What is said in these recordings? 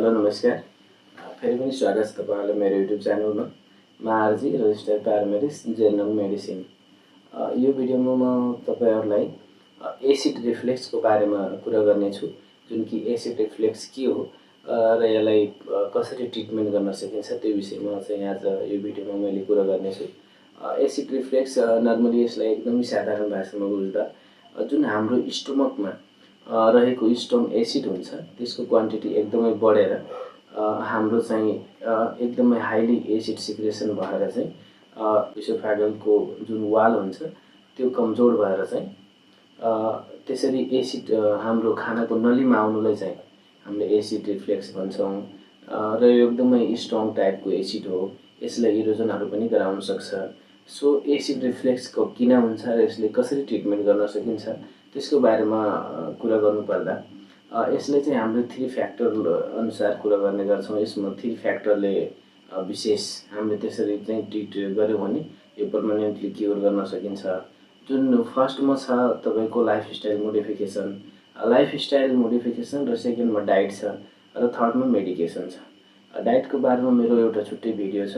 Hello नमस्कार। फेरि पनि स्वागत छ तपाईहरुलाई मेरो युट्युब च्यानलमा। म RG registered paramedics general medicine. यो भिडियोमा म तपाईहरुलाई एसिड रिफ्लेक्सको बारेमा कुरा गर्नेछु, जुन कि एसिड रिफ्लेक्स के हो र यसलाई कसरी ट्रिटमेन्ट गर्न सकिन्छ त्यो विषयमा चाहिँ आज यो भिडियोमा मैले कुरा गर्नेछु। एसिड रिफ्लेक्स नर्मली यसलाई एकदमै साधारण भाषामा बुझ्दा जुन हाम्रो स्टोमकमा रहेको स्टोन एसिड हुन्छ त्यसको क्वान्टिटी एकदमै बढेर हाम्रो चाहिँ एकदमै हाइली एसिड सिक्रेसन भएर चाहिँ इसोफेगलको जुन वाल हुन्छ त्यो कमजोर भएर चाहिँ त्यसरी एसिड हाम्रो खानाको नलीमा आउनुलाई चाहिँ हामीले एसिड रिफ्लेक्स भन्छौँ र यो एकदमै स्ट्रङ टाइपको एसिड हो। यसले इरोजनहरू पनि गराउन सक्छ। सो एसिड रिफ्लेक्सको किन हुन्छ र यसले कसरी ट्रिटमेन्ट गर्न सकिन्छ त्यसको बारेमा कुरा गर्नुपर्दा यसले चाहिँ हाम्रो 3 फ्याक्टर अनुसार कुरा गर्ने गर्छौँ। यसमा 3 फ्याक्टरले विशेष हामीले त्यसरी चाहिँ ट्रिट गर्यो भने यो पर्मानेन्टली क्योर गर्न सकिन्छ। जुन फर्स्टमा छ तपाईको लाइफस्टाइल मोडिफिकेसन र सेकेन्डमा डाइट छ र थर्डमा मेडिकेसन छ। डाइटको बारेमा मेरो एउटा छुट्टै भिडियो छ,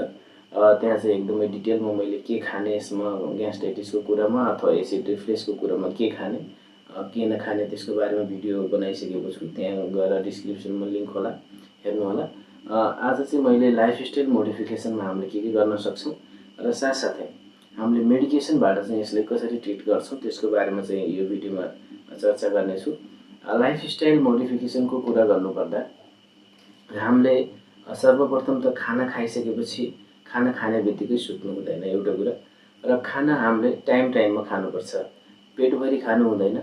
त्यहाँ चाहिँ एकदमै डिटेलमा मैले के खाने, यसमा ग्यास्ट्राइटिसको कुरामा अथवा एसिड रिफ्लेक्सको कुरामा के खाने के नखाने त्यसको बारेमा भिडियो बनाइसकेको छु। त्यहाँ गएर डिस्क्रिप्सनमा लिंक होला, हेर्नु होला। आज चाहिँ मैले लाइफस्टाइल मोडिफिकेसनमा हामीले के गर्न सक्छौं र साथसाथै हामीले मेडिकेसनबाट चाहिँ यसलाई कसरी ट्रिट गर्छौं त्यसको बारेमा चाहिँ यो भिडियोमा चर्चा गर्नेछु। लाइफस्टाइल मोडिफिकेसनको कुरा गर्नुपर्दा हामीले सर्वप्रथम त खाना खाइसकेपछि खाना खाने बित्तिकै सुत्नु हुँदैन एउटा कुरा, र खाना हामीले टाइममा खानुपर्छ। पेटभरि खानु हुँदैन,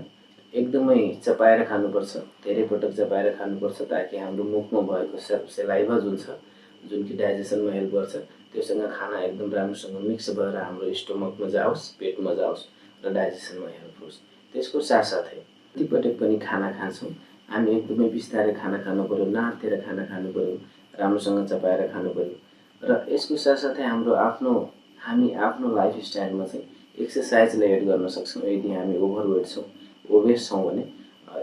एकदमै चपाएर खानुपर्छ, धेरै पटक चपाएर खानुपर्छ ताकि हाम्रो मुखमा भएको सलाइभा जुन छ, जुन कि डाइजेसनमा हेल्प गर्छ, त्योसँग खाना एकदम राम्रोसँग मिक्स भएर हाम्रो स्टोमकमा जाओस्, पेटमा जाओस् र डाइजेसनमा हेल्प होस्। त्यसको साथसाथै जति पटक पनि खाना खान्छौँ हामी एकदमै बिस्तारै खाना खानु पर्यो, नातेर खाना खानु पर्यो, राम्रोसँग चपाएर खानु पर्यो। र यसको साथसाथै हामी आफ्नो लाइफस्टाइलमा चाहिँ एक्सरसाइजलाई एड गर्न सक्छौँ। यदि हामी ओभरवेट छौँ, ओबेस छौँ भने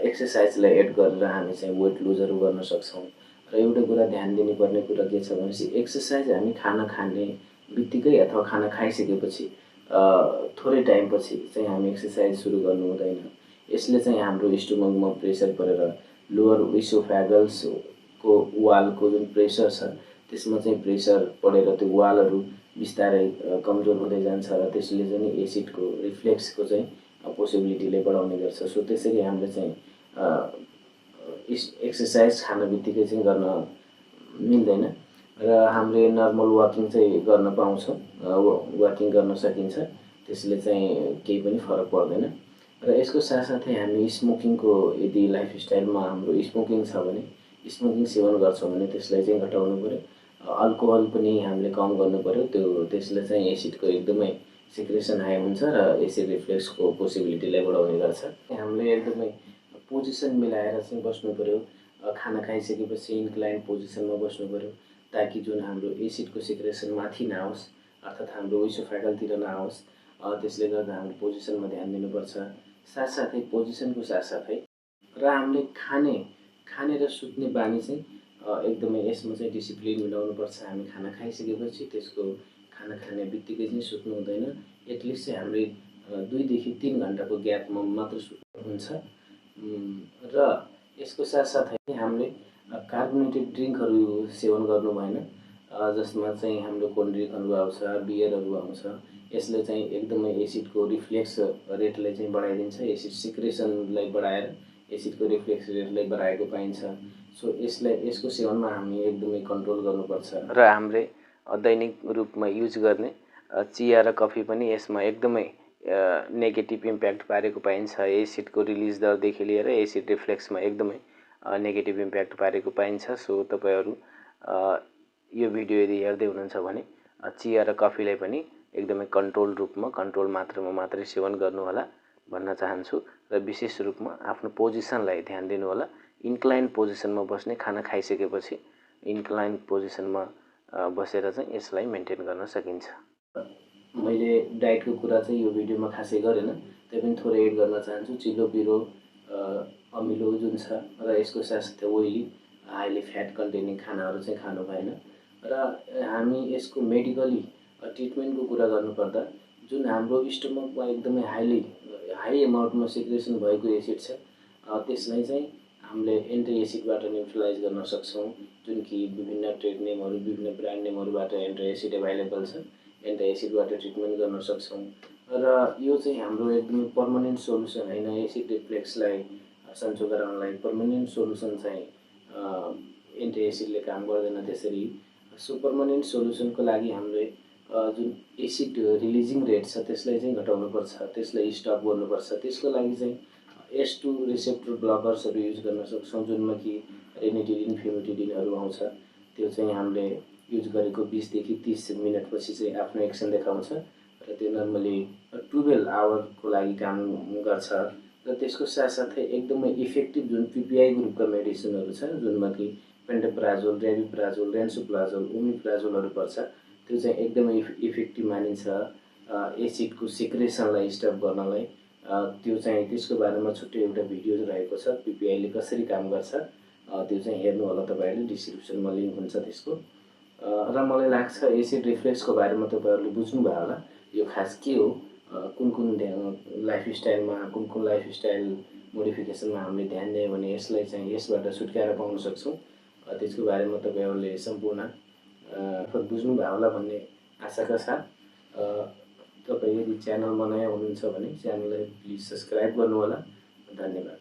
एक्सरसाइजलाई एड गरेर हामी चाहिँ वेट लुजहरू गर्न सक्छौँ। र एउटा कुरा ध्यान दिनुपर्ने कुरा के छ भनेपछि एक्सरसाइज हामी खाना खाने बित्तिकै अथवा खाना खाइसकेपछि थोरै टाइमपछि चाहिँ हामी एक्सरसाइज सुरु गर्नु हुँदैन। यसले चाहिँ हाम्रो स्टोमकमा प्रेसर परेर लोअर इसोफेगल्सको वालको जुन प्रेसर छ त्यसमा चाहिँ प्रेसर परेर त्यो वालहरू बिस्तारै कमजोर हुँदै जान्छ र त्यसले चाहिँ एसिडको रिफ्लेक्सको चाहिँ पोसिबिलिटीले बढाउने गर्छ। सो त्यसरी हामीले चाहिँ एक्सरसाइज खाना बित्तिकै चाहिँ गर्न मिल्दैन र हामीले नर्मल वाकिङ चाहिँ गर्न पाउँछौँ, वाकिङ गर्न सकिन्छ, त्यसले चाहिँ केही पनि फरक पर्दैन। र यसको साथसाथै हामी स्मोकिङको यदि लाइफस्टाइलमा हाम्रो स्मोकिङ छ भने स्मोकिङ सेवन गर्छौँ भने त्यसलाई चाहिँ घटाउनु पर्यो। अल्कोहल पनि हामीले कम गर्नु पर्यो, त्यसले चाहिँ एसिडको एकदमै सिक्रेसन हाई हुन्छ र एसिड रिफ्लेक्सको पोसिबिलिटीलाई बढाउने गर्छ। हामीले एकदमै पोजिसन मिलाएर चाहिँ बस्नु पर्यो। खाना खाइसकेपछि इन्क्लाइन पोजिसनमा बस्नु पर्यो ताकि जुन हाम्रो एसिडको सिक्रेसन माथि नआओस् अर्थात् हाम्रो इसोफेगलतिर नआओस्। त्यसले गर्दा हामीले पोजिसनमा ध्यान दिनुपर्छ। साथसाथै पोजिसनको साथसाथै र हामीले खाने र सुत्ने बानी चाहिँ एकदमै यसमा चाहिँ डिसिप्लिन मिलाउनु पर्छ। हामी खाना खाइसकेपछि त्यसको खाना खाने बित्तिकै चाहिँ सुत्नु हुँदैन। एटलिस्ट चाहिँ हामीले 2 देखि 3 घण्टाको ग्यापमा मात्र सुत्नु हुन्छ। र यसको साथसाथै हामीले कार्बोनेटेड ड्रिङ्कहरू सेवन गर्नु भएन, जसमा चाहिँ हाम्रो कोल्ड ड्रिङ्कहरू आउँछ, बियरहरू आउँछ। यसले चाहिँ एकदमै एसिडको रिफ्लेक्स रेटलाई चाहिँ बढाइदिन्छ, एसिड सिक्रेसनलाई बढाएर एसिडको रिफ्लेक्स रेटलाई बढाएको पाइन्छ। सो यसको सेवनमा हामी एकदमै कन्ट्रोल गर्नुपर्छ। र हामीले दैनिक रूपमा युज गर्ने चिया र कफी पनि यसमा एकदमै नेगेटिभ इम्प्याक्ट पारेको पाइन्छ। एसिडको रिलिज दरदेखि लिएर एसिड रिफ्लेक्समा एकदमै नेगेटिभ इम्प्याक्ट पारेको पाइन्छ। सो तपाईहरु यो भिडियो यदि हेर्दै हुनुहुन्छ भने चिया र कफीलाई पनि एकदमै कन्ट्रोल रूपमा, कन्ट्रोल मात्रामा मात्रै सेवन गर्नु होला भन्न चाहन्छु। र विशेष रूपमा आफ्नो पोजिसनलाई ध्यान दिनु होला। इन्क्लाइन पोजिसनमा बस्ने, खाना खाइसकेपछि इन्क्लाइन पोजिसनमा बसेर चाहिँ यसलाई मेन्टेन गर्न सकिन्छ। मैले डाइटको कुरा चाहिँ यो भिडियोमा खासै गरेन, तैपनि थोरै एड गर्न चाहन्छु। चिल्लो पिरो अमिलो जुन छ र यसको साथसाथै ओइली हाइली फ्याट कन्टेनिङ खानाहरू चाहिँ खानु भएन। र हामी यसको मेडिकली ट्रिटमेन्टको कुरा गर्नुपर्दा जुन हाम्रो स्टमकमा एकदमै हाई एमाउन्टमा सिक्रेसन भएको एसिड छ त्यसलाई चाहिँ हामीले एन्टी एसिडबाट न्युट्रलाइज गर्न सक्छौँ। जुन कि विभिन्न ट्रेड नेमहरू विभिन्न ब्रान्ड नेमहरूबाट एन्टी एसिड एभाइलेबल छ, एन्टी एसिडबाट ट्रिटमेन्ट गर्न सक्छौँ। र यो चाहिँ हाम्रो एकदमै पर्मानेन्ट सोलुसन होइन। एसिड रिफ्लेक्सलाई सन्चो गराउनलाई पर्मानेन्ट सोलुसन चाहिँ एन्टी एसिडले काम गर्दैन त्यसरी। सो पर्मानेन्ट सोलुसनको लागि हामीले जुन एसिड रिलिजिङ रेट छ त्यसलाई चाहिँ घटाउनुपर्छ, त्यसलाई स्टप गर्नुपर्छ। त्यसको लागि चाहिँ S2 रिसेप्टर ब्लकर्सहरू युज गर्न सक्छौँ, जुनमा कि रेनिटिडिन फेमिटिडिनहरू आउँछ। त्यो चाहिँ हामीले युज गरेको 20 देखि 30 मिनटपछि चाहिँ आफ्नो एक्सन देखाउँछ र त्यो नर्मली 12 आवरको लागि काम गर्छ। र त्यसको साथसाथै एकदमै इफेक्टिभ जुन PPI ग्रुपका मेडिसिनहरू छ, जुनमा कि पेन्टोप्राजोल, रेबिप्राजोल, रेन्सोप्राजोल, ओमिप्राजोलहरू पर्छ, त्यो चाहिँ एकदमै इफेक्टिभ मानिन्छ एसिडको सिक्रेसनलाई स्टप गर्नलाई। त्यो चाहिँ त्यसको बारेमा छुट्टै एउटा भिडियो रहेको छ, PPIले कसरी काम गर्छ त्यो चाहिँ हेर्नु होला तपाईँहरूले, डिस्क्रिप्सनमा लिङ्क हुन्छ त्यसको। र मलाई लाग्छ एसिड रिफ्लेक्सको बारेमा तपाईँहरूले बुझ्नुभयो होला, यो खास के हो, कुन लाइफस्टाइलमा कुन लाइफस्टाइल मोडिफिकेसनमा हामीले ध्यान दियौँ भने यसलाई चाहिँ यसबाट छुटकारा पाउन सक्छौँ। त्यसको बारेमा तपाईँहरूले सम्पूर्ण बुझ्नुभयो होला भन्ने आशाका साथ तपाईँ यदि च्यानलमा नयाँ हुनुहुन्छ भने च्यानललाई प्लिज सब्सक्राइब गर्नुहोला। धन्यवाद।